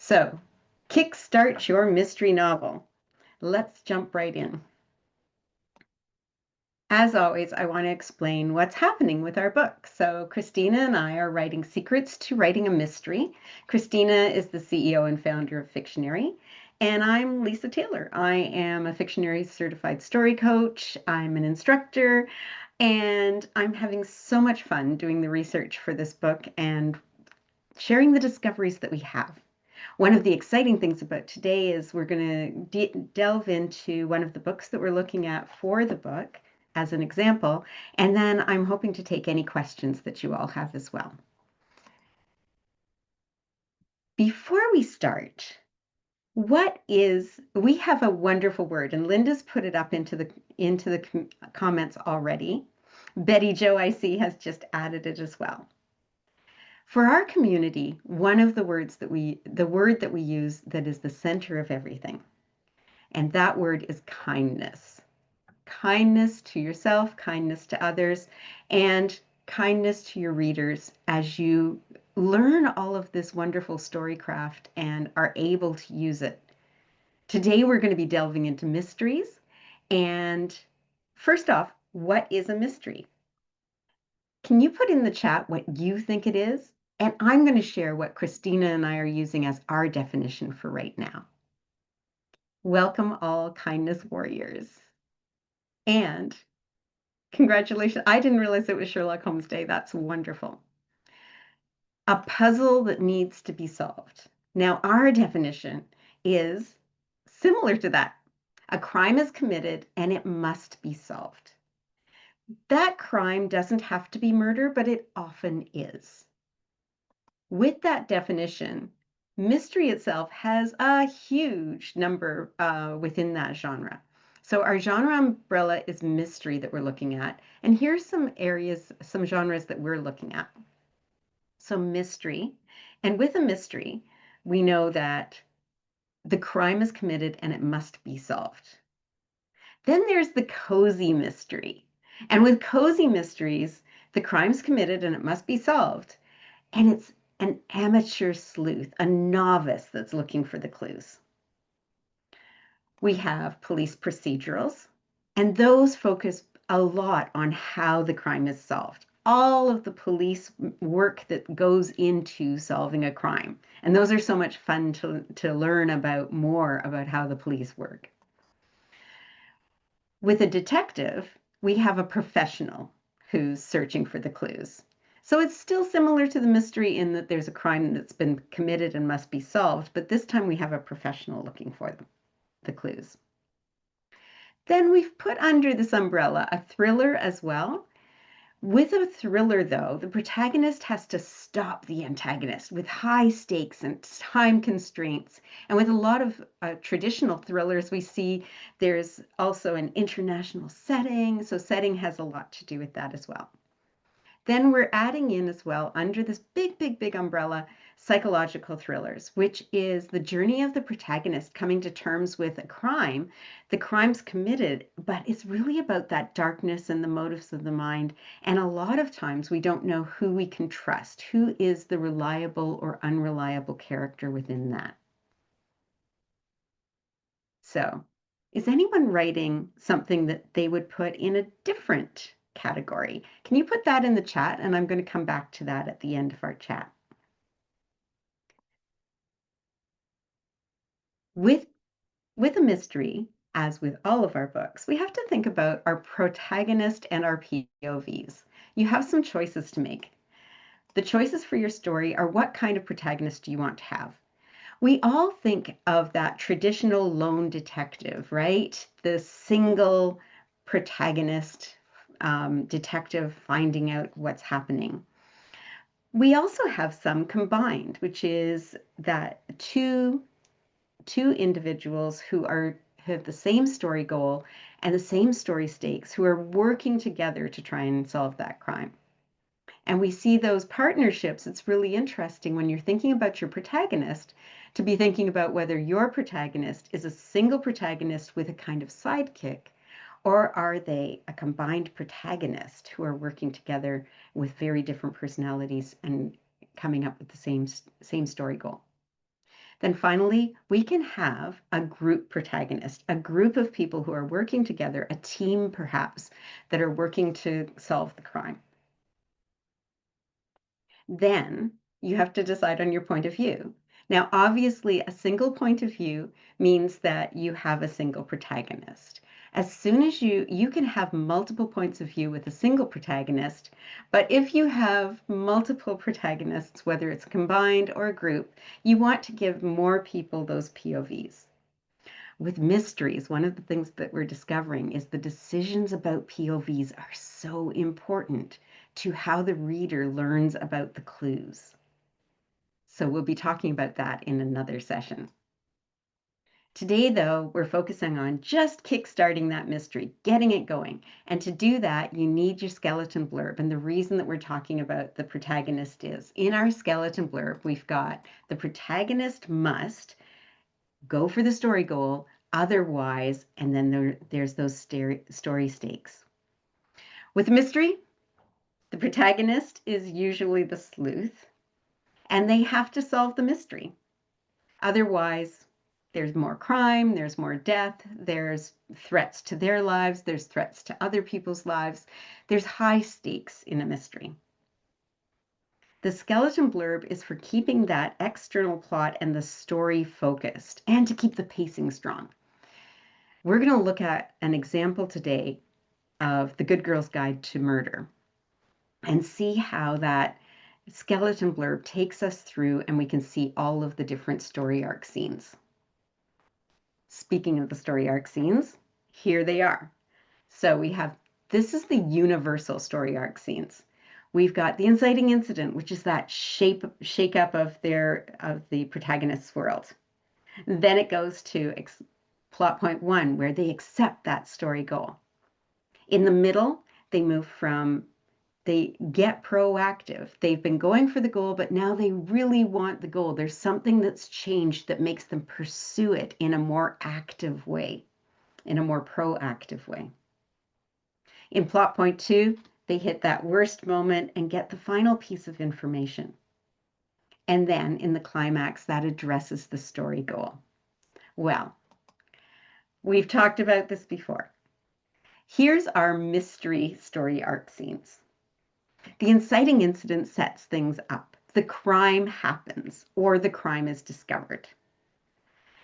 So, kickstart your mystery novel. Let's jump right in. As always, I want to explain what's happening with our book. So, Christina and I are writing Secrets to Writing a Mystery. Christina is the CEO and founder of Fictionary, and I'm Lisa Taylor. I am a Fictionary certified story coach, I'm an instructor, and I'm having so much fun doing the research for this book and sharing the discoveries that we have. One of the exciting things about today is we're going to delve into one of the books that we're looking at for the book as an example, and then I'm hoping to take any questions that you all have as well. Before we start, we have a wonderful word, and Linda's put it up into the comments already. Betty Jo, I see, has just added it as well. For our community, one of the word that we use that is the center of everything, and that word is kindness. Kindness to yourself, kindness to others, and kindness to your readers as you learn all of this wonderful storycraft and are able to use it. Today we're going to be delving into mysteries. And first off, what is a mystery? Can you put in the chat what you think it is? And I'm going to share what Christina and I are using as our definition for right now. Welcome all kindness warriors. And congratulations. I didn't realize it was Sherlock Holmes Day. That's wonderful. A puzzle that needs to be solved. Now, our definition is similar to that. A crime is committed and it must be solved. That crime doesn't have to be murder, but it often is. With that definition, mystery itself has a huge number within that genre. So our genre umbrella is mystery that we're looking at. And here's some areas, some genres that we're looking at. So mystery, and with a mystery, we know that the crime is committed and it must be solved. Then there's the cozy mystery. And with cozy mysteries, the crime's committed and it must be solved. And it's an amateur sleuth, a novice that's looking for the clues. We have police procedurals, and those focus a lot on how the crime is solved. All of the police work that goes into solving a crime. And those are so much fun to learn about more about how the police work. With a detective, we have a professional who's searching for the clues. So it's still similar to the mystery in that there's a crime that's been committed and must be solved, but this time we have a professional looking for the clues. Then we've put under this umbrella a thriller as well. With a thriller, though, the protagonist has to stop the antagonist with high stakes and time constraints. And with a lot of traditional thrillers, we see there's also an international setting. So setting has a lot to do with that as well. Then we're adding in as well, under this big umbrella, psychological thrillers, which is the journey of the protagonist coming to terms with a crime. The crime's committed, but it's really about that darkness and the motives of the mind. And a lot of times we don't know who we can trust, who is the reliable or unreliable character within that. So, is anyone writing something that they would put in a different category? Can you put that in the chat? And I'm going to come back to that at the end of our chat. With a mystery, as with all of our books, we have to think about our protagonist and our POVs. You have some choices to make. The choices for your story are what kind of protagonist do you want to have? We all think of that traditional lone detective, right? The single protagonist detective finding out what's happening. We also have some combined, which is that two individuals who have the same story goal and the same story stakes, who are working together to try and solve that crime. And we see those partnerships. It's really interesting when you're thinking about your protagonist to be thinking about whether your protagonist is a single protagonist with a kind of sidekick, or are they a combined protagonist who are working together with very different personalities and coming up with the same story goal. Then finally, we can have a group protagonist, a group of people who are working together, a team perhaps, that are working to solve the crime. Then you have to decide on your point of view. Now, obviously, a single point of view means that you have a single protagonist. As soon as you can have multiple points of view with a single protagonist, but if you have multiple protagonists, whether it's combined or a group, you want to give more people those POVs. With mysteries, one of the things that we're discovering is the decisions about POVs are so important to how the reader learns about the clues. So we'll be talking about that in another session. Today, though, we're focusing on just kickstarting that mystery, getting it going. And to do that, you need your skeleton blurb. And the reason that we're talking about the protagonist is in our skeleton blurb, we've got the protagonist must go for the story goal, otherwise, and then there's those story stakes. With mystery, the protagonist is usually the sleuth, and they have to solve the mystery. Otherwise, there's more crime, there's more death, there's threats to their lives, there's threats to other people's lives. There's high stakes in a mystery. The skeleton blurb is for keeping that external plot and the story focused and to keep the pacing strong. We're going to look at an example today of The Good Girl's Guide to Murder and see how that skeleton blurb takes us through and we can see all of the different story arc scenes. Speaking of the story arc scenes, here they are. So this is the universal story arc scenes. We've got the inciting incident, which is that shake up of the protagonist's world. Then it goes to plot point 1, where they accept that story goal. In the middle, they get proactive. They've been going for the goal, but now they really want the goal. There's something that's changed that makes them pursue it in a more active way, in a more proactive way. In plot point 2, they hit that worst moment and get the final piece of information. And then in the climax, that addresses the story goal. Well, we've talked about this before. Here's our mystery story arc scenes. The inciting incident sets things up. The crime happens, or the crime is discovered.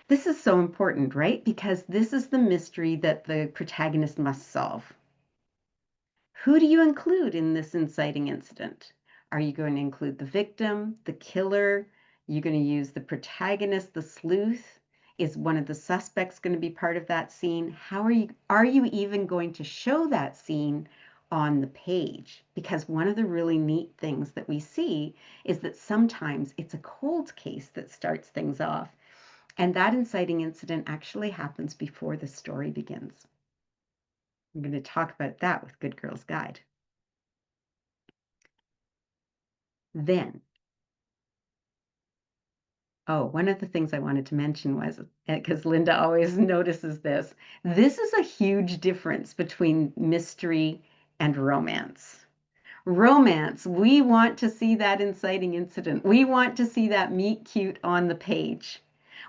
This is so important, right? Because this is the mystery that the protagonist must solve. Who do you include in this inciting incident? Are you going to include the victim, the killer? Are you going to use the protagonist, the sleuth? Is one of the suspects going to be part of that scene? Are you even going to show that scene on the page? Because one of the really neat things that we see is that sometimes it's a cold case that starts things off, and that inciting incident actually happens before the story begins. I'm going to talk about that with Good Girl's Guide. Then, one of the things I wanted to mention was, because Linda always notices this is a huge difference between mystery and romance. Romance, we want to see that inciting incident. We want to see that meet cute on the page.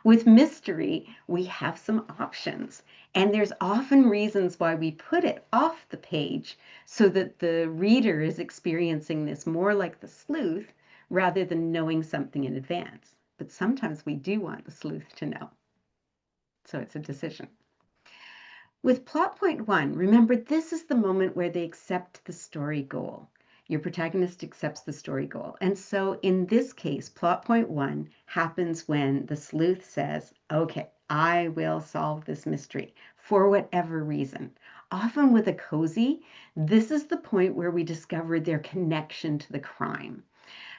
With mystery, we have some options, and there's often reasons why we put it off the page so that the reader is experiencing this more like the sleuth rather than knowing something in advance. But sometimes we do want the sleuth to know. So it's a decision. With plot point 1, remember this is the moment where they accept the story goal. Your protagonist accepts the story goal. And so in this case, plot point 1 happens when the sleuth says, okay, I will solve this mystery for whatever reason. Often with a cozy, this is the point where we discover their connection to the crime.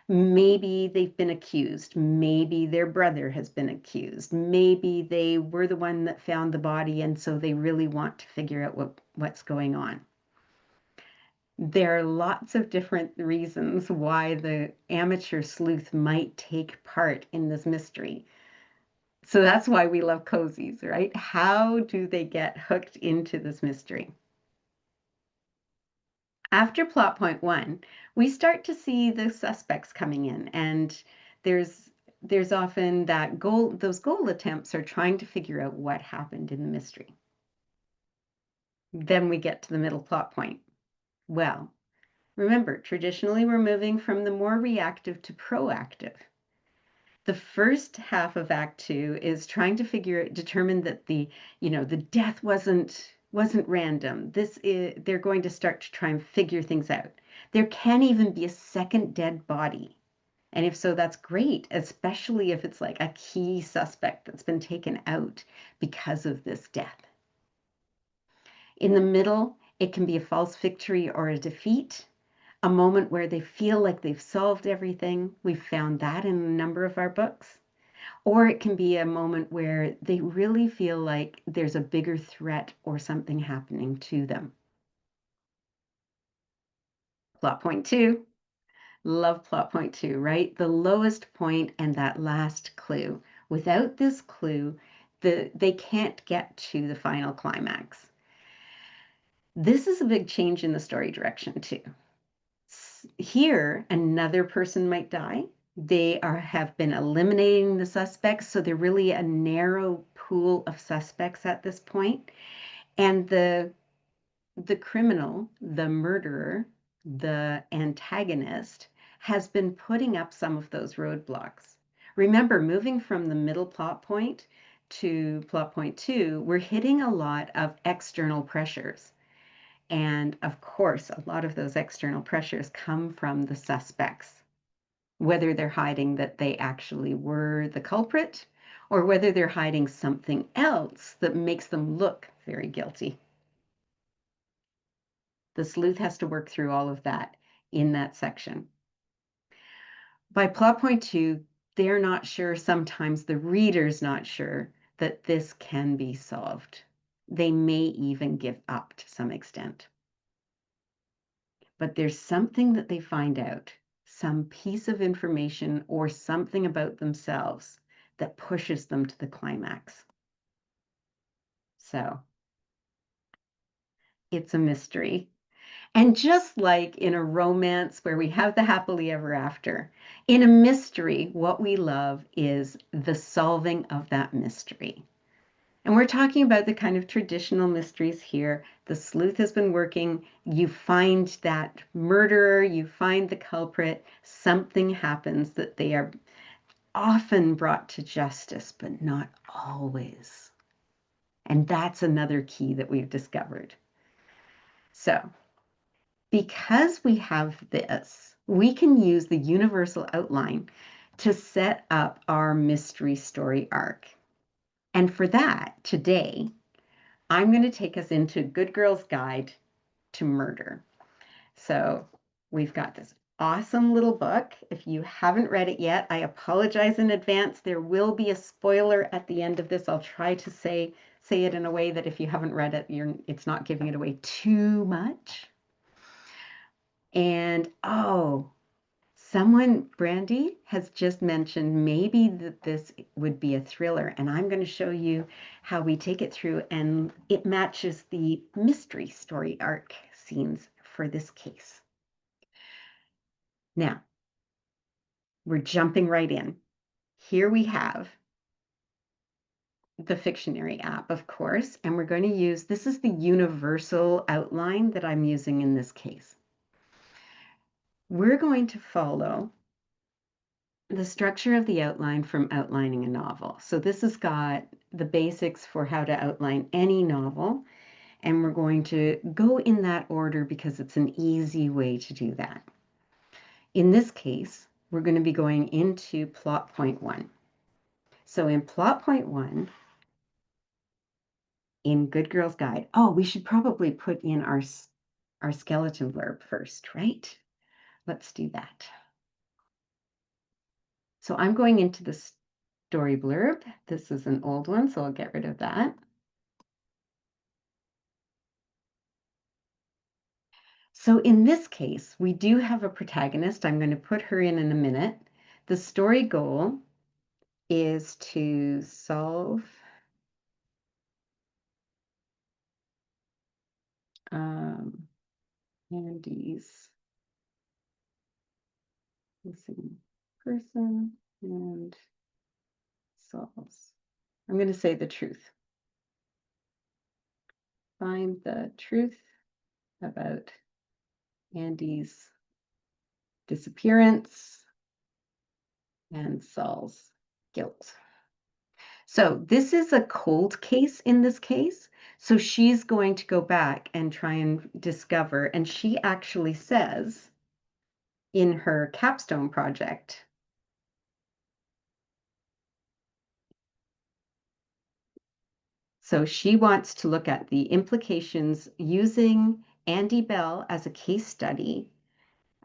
Maybe they've been accused. Maybe their brother has been accused. Maybe they were the one that found the body, and so they really want to figure out what's going on. There are lots of different reasons why the amateur sleuth might take part in this mystery. So that's why we love cozies, right? How do they get hooked into this mystery? After plot point 1, we start to see the suspects coming in, and there's there's often that goal, those goal attempts are trying to figure out what happened in the mystery. Then we get to the middle plot point. Well, remember, traditionally we're moving from the more reactive to proactive. The first half of Act Two is trying to determine that the death wasn't random. They're going to start to try and figure things out. There can even be a second dead body. And if so, that's great, especially if it's like a key suspect that's been taken out because of this death. In the middle, it can be a false victory or a defeat, a moment where they feel like they've solved everything. We've found that in a number of our books. Or it can be a moment where they really feel like there's a bigger threat or something happening to them. Plot point two. Love plot point two, right? The lowest point and that last clue. Without this clue, they can't get to the final climax. This is a big change in the story direction too. Here, another person might die. They have been eliminating the suspects, so they're really a narrow pool of suspects at this point. And the criminal, the murderer, the antagonist has been putting up some of those roadblocks. Remember, moving from the middle plot point to plot point two, we're hitting a lot of external pressures. And of course, a lot of those external pressures come from the suspects, whether they're hiding that they actually were the culprit or whether they're hiding something else that makes them look very guilty. The sleuth has to work through all of that in that section. By plot point two, they're not sure, sometimes the reader's not sure that this can be solved. They may even give up to some extent. But there's something that they find out, some piece of information or something about themselves that pushes them to the climax. So it's a mystery. And just like in a romance where we have the happily ever after, in a mystery, what we love is the solving of that mystery. And we're talking about the kind of traditional mysteries here. The sleuth has been working. You find that murderer, you find the culprit, something happens that they are often brought to justice, but not always. And that's another key that we've discovered. So, because we have this, we can use the universal outline to set up our mystery story arc. And for that, today, I'm going to take us into Good Girl's Guide to Murder. So we've got this awesome little book. If you haven't read it yet, I apologize in advance. There will be a spoiler at the end of this. I'll try to say it in a way that if you haven't read it, it's not giving it away too much. And Brandy has just mentioned maybe that this would be a thriller, and I'm going to show you how we take it through and it matches the mystery story arc scenes for this case. Now, we're jumping right in. Here we have the Fictionary app, of course, and we're going to use, this is the universal outline that I'm using in this case. We're going to follow the structure of the outline from outlining a novel. So this has got the basics for how to outline any novel, and we're going to go in that order because it's an easy way to do that. In this case, we're going to be going into plot point one. So in plot point one, in Good Girl's Guide, we should probably put in our skeleton blurb first, right? Let's do that. So I'm going into the story blurb. This is an old one, so I'll get rid of that. So in this case, we do have a protagonist. I'm going to put her in a minute. The story goal is to solve Andy's missing person and solves. I'm going to say the truth. Find the truth about Andy's disappearance and Saul's guilt. So this is a cold case in this case. So she's going to go back and try and discover, and she actually says in her capstone project, so she wants to look at the implications using Andy Bell as a case study,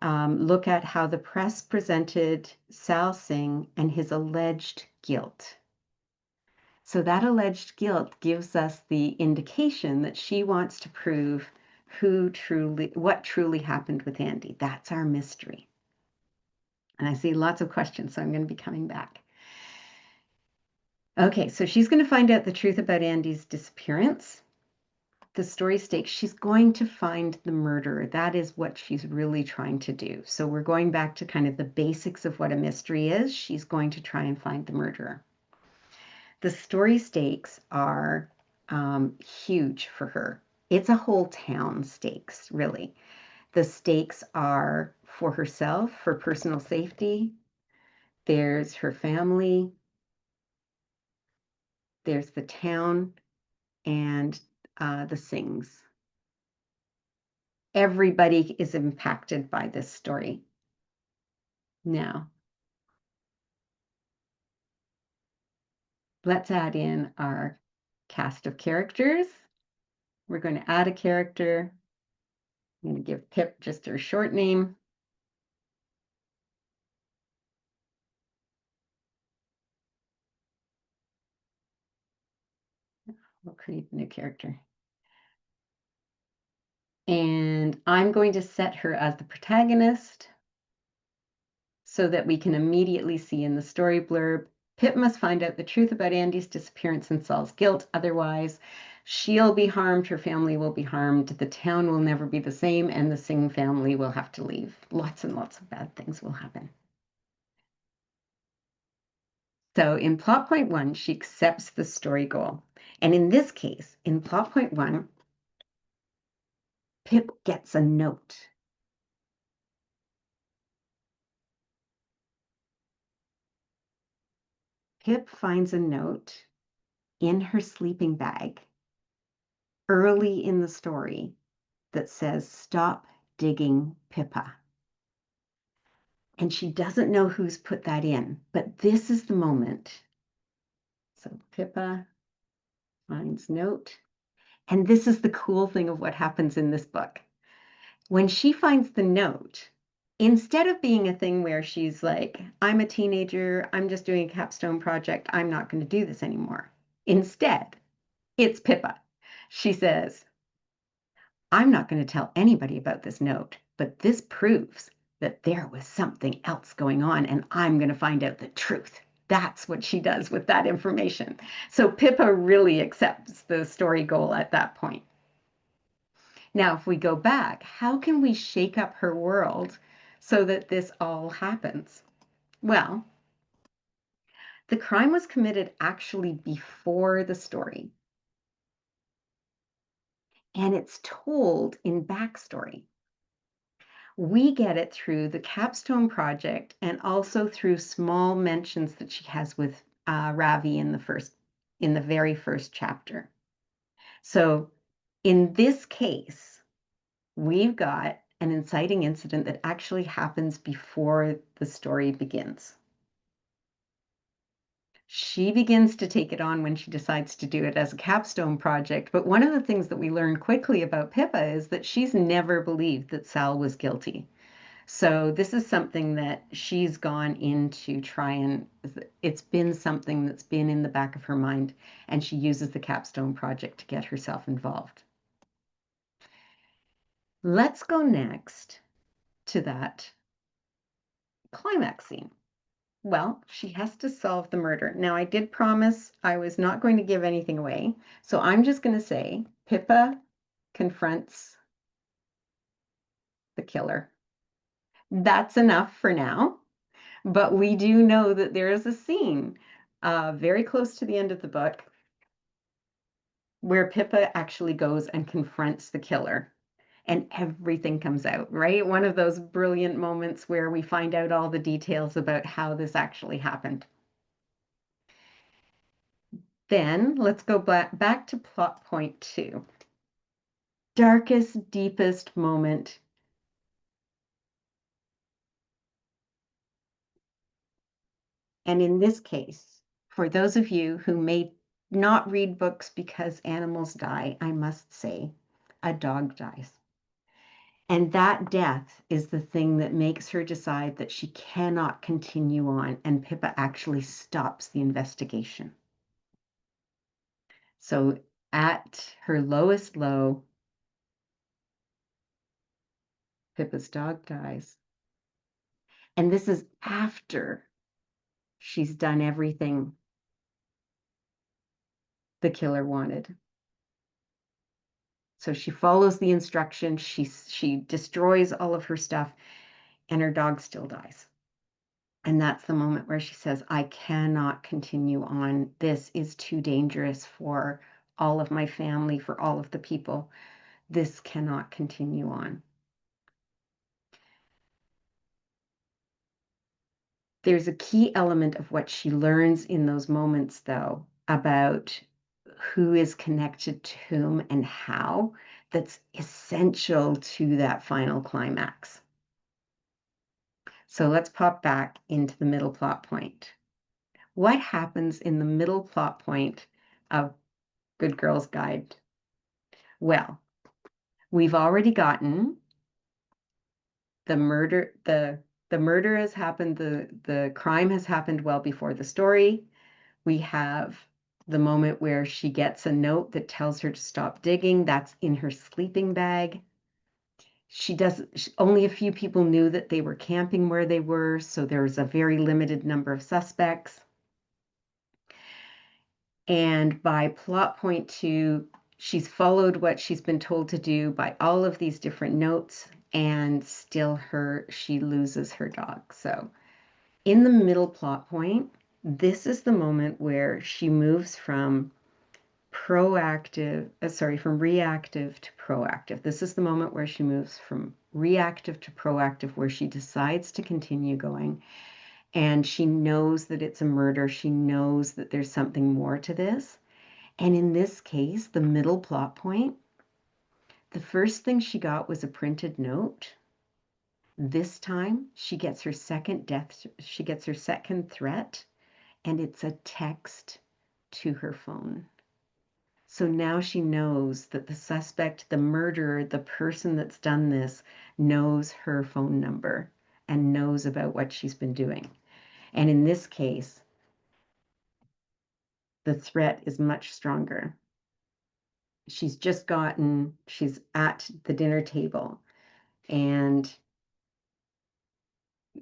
look at how the press presented Sal Singh and his alleged guilt. So that alleged guilt gives us the indication that she wants to prove what truly happened with Andy. That's our mystery. And I see lots of questions, so I'm going to be coming back. Okay, so she's going to find out the truth about Andy's disappearance. The story stakes, she's going to find the murderer. That is what she's really trying to do. So we're going back to kind of the basics of what a mystery is. She's going to try and find the murderer. The story stakes are huge for her. It's a whole town stakes, really. The stakes are for herself, for personal safety. There's her family. There's the town and the Singhs. Everybody is impacted by this story. Now, let's add in our cast of characters. We're going to add a character. I'm going to give Pip just her short name. We'll create a new character. And I'm going to set her as the protagonist so that we can immediately see in the story blurb, Pip must find out the truth about Andy's disappearance and Saul's guilt. Otherwise, she'll be harmed, her family will be harmed, the town will never be the same, and the Singh family will have to leave. Lots and lots of bad things will happen. So in plot point 1, she accepts the story goal. And in this case, in plot point 1, Pip gets a note. Pip finds a note in her sleeping bag early in the story that says, "Stop digging, Pippa." And she doesn't know who's put that in, but this is the moment. So Pippa finds note. And this is the cool thing of what happens in this book. When she finds the note, instead of being a thing where she's like, I'm a teenager, I'm just doing a capstone project, I'm not going to do this anymore. Instead, it's Pippa. She says, I'm not going to tell anybody about this note, but this proves that there was something else going on, and I'm going to find out the truth. That's what she does with that information. So Pippa really accepts the story goal at that point. Now, if we go back, how can we shake up her world so that this all happens? Well, the crime was committed actually before the story, and it's told in backstory. We get it through the capstone project and also through small mentions that she has with Ravi in the very first chapter. So in this case, we've got an inciting incident that actually happens before the story begins. She begins to take it on when she decides to do it as a capstone project. But one of the things that we learn quickly about Pippa is that she's never believed that Sal was guilty. So this is something that she's gone in to try and, it's been something that's been in the back of her mind, and she uses the capstone project to get herself involved. Let's go next to that climax scene. Well, she has to solve the murder. Now, I did promise I was not going to give anything away, so I'm just going to say Pippa confronts the killer. That's enough for now, but we do know that there is a scene very close to the end of the book, where Pippa actually goes and confronts the killer and everything comes out, right? One of those brilliant moments where we find out all the details about how this actually happened. Then let's go back to plot point 2. Darkest, deepest moment. And in this case, for those of you who may not read books because animals die, I must say, a dog dies. And that death is the thing that makes her decide that she cannot continue on, and Pippa actually stops the investigation. So at her lowest low, Pippa's dog dies. And this is after she's done everything the killer wanted. So she follows the instructions, she destroys all of her stuff, and her dog still dies. And that's the moment where she says, I cannot continue on. This is too dangerous for all of my family, for all of the people. This cannot continue on. There's a key element of what she learns in those moments, though, about who is connected to whom and how, that's essential to that final climax. So let's pop back into the middle plot point. What happens in the middle plot point of Good Girl's Guide? Well, we've already gotten the murder, the murder has happened, the crime has happened well before the story. We have the moment where she gets a note that tells her to stop digging. That's in her sleeping bag. Only a few people knew that they were camping where they were, so there's a very limited number of suspects. And by plot point 2, she's followed what she's been told to do by all of these different notes, and still she loses her dog. So in the middle plot point, this is the moment where she moves from from reactive to proactive. This is the moment where she moves from reactive to proactive, where she decides to continue going. And she knows that it's a murder. She knows that there's something more to this. And in this case, the middle plot point, the first thing she got was a printed note. This time she gets her second threat, and it's a text to her phone. So now she knows that the suspect, the murderer, the person that's done this, knows her phone number and knows about what she's been doing. And in this case, the threat is much stronger. She's at the dinner table, and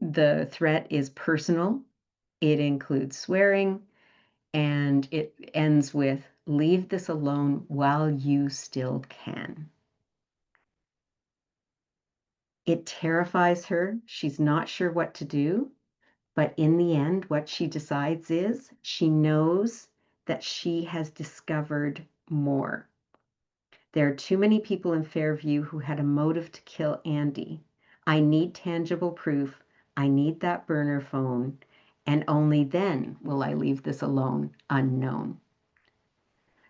the threat is personal. It includes swearing, and it ends with, leave this alone while you still can. It terrifies her. She's not sure what to do. But in the end, what she decides is she knows that she has discovered more. There are too many people in Fairview who had a motive to kill Andy. I need tangible proof. I need that burner phone. And only then will I leave this alone, unknown.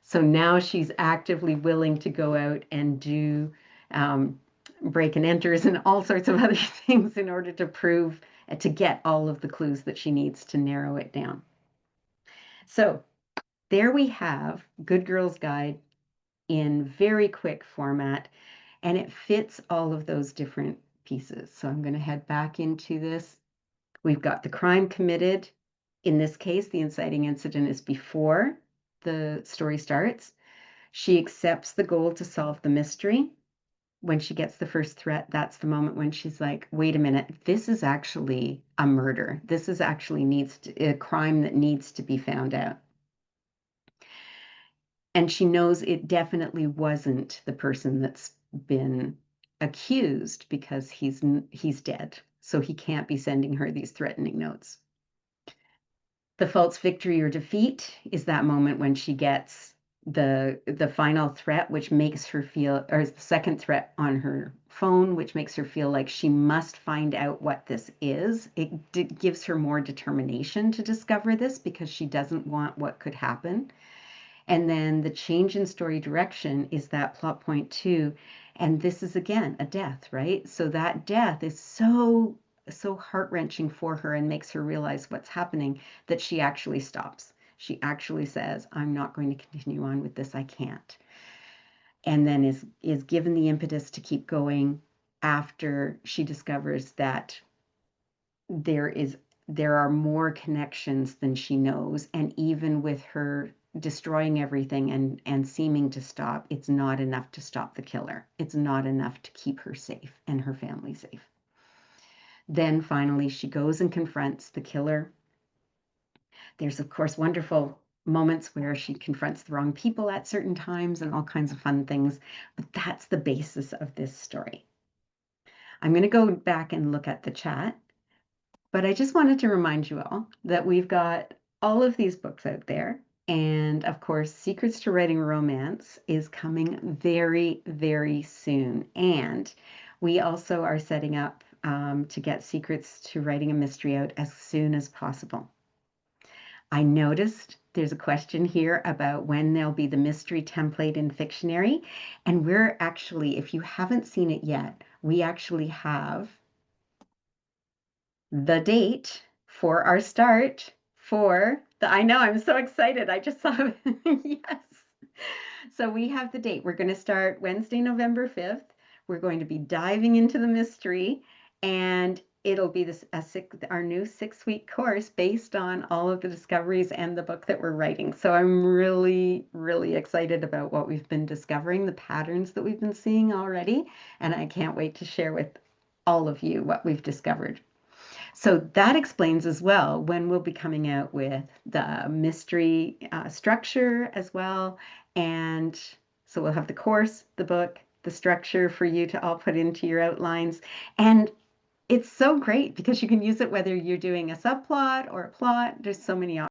So now she's actively willing to go out and do break and enters and all sorts of other things in order to prove, to get all of the clues that she needs to narrow it down. So there we have Good Girl's Guide in very quick format, and it fits all of those different pieces. So I'm going to head back into this. We've got the crime committed. In this case, the inciting incident is before the story starts. She accepts the goal to solve the mystery. When she gets the first threat, that's the moment when she's like, wait a minute, this is actually a murder. This is actually a crime that needs to be found out. And she knows it definitely wasn't the person that's been accused, because he's dead. So he can't be sending her these threatening notes. The false victory or defeat is that moment when she gets the final threat, which makes her feel, or the second threat on her phone, which makes her feel like she must find out what this is. It gives her more determination to discover this because she doesn't want what could happen. And then the change in story direction is that plot point two. And this is again a death, right? So that death is so heart-wrenching for her and makes her realize what's happening that she actually stops. She actually says, I'm not going to continue on with this. I can't. And then is given the impetus to keep going after she discovers that there is there are more connections than she knows, and even with her destroying everything and seeming to stop, it's not enough to stop the killer. It's not enough to keep her safe and her family safe. Then finally she goes and confronts the killer. There's of course wonderful moments where she confronts the wrong people at certain times and all kinds of fun things, but that's the basis of this story. I'm going to go back and look at the chat. But I just wanted to remind you all that we've got all of these books out there. And of course, Secrets to Writing Romance is coming very, very soon. And we also are setting up to get Secrets to Writing a Mystery out as soon as possible. I noticed there's a question here about when there'll be the mystery template in Fictionary. And we're actually, if you haven't seen it yet, we actually have the date for our start for the, I know, I'm so excited. I just saw it. Yes. So we have the date. We're going to start Wednesday, November 5th. We're going to be diving into the mystery, and it'll be our new 6-week course based on all of the discoveries and the book that we're writing. So I'm really, really excited about what we've been discovering, the patterns that we've been seeing already, and I can't wait to share with all of you what we've discovered. So that explains as well when we'll be coming out with the mystery structure as well. And so we'll have the course, the book, the structure for you to all put into your outlines. And it's so great because you can use it whether you're doing a subplot or a plot. There's so many options.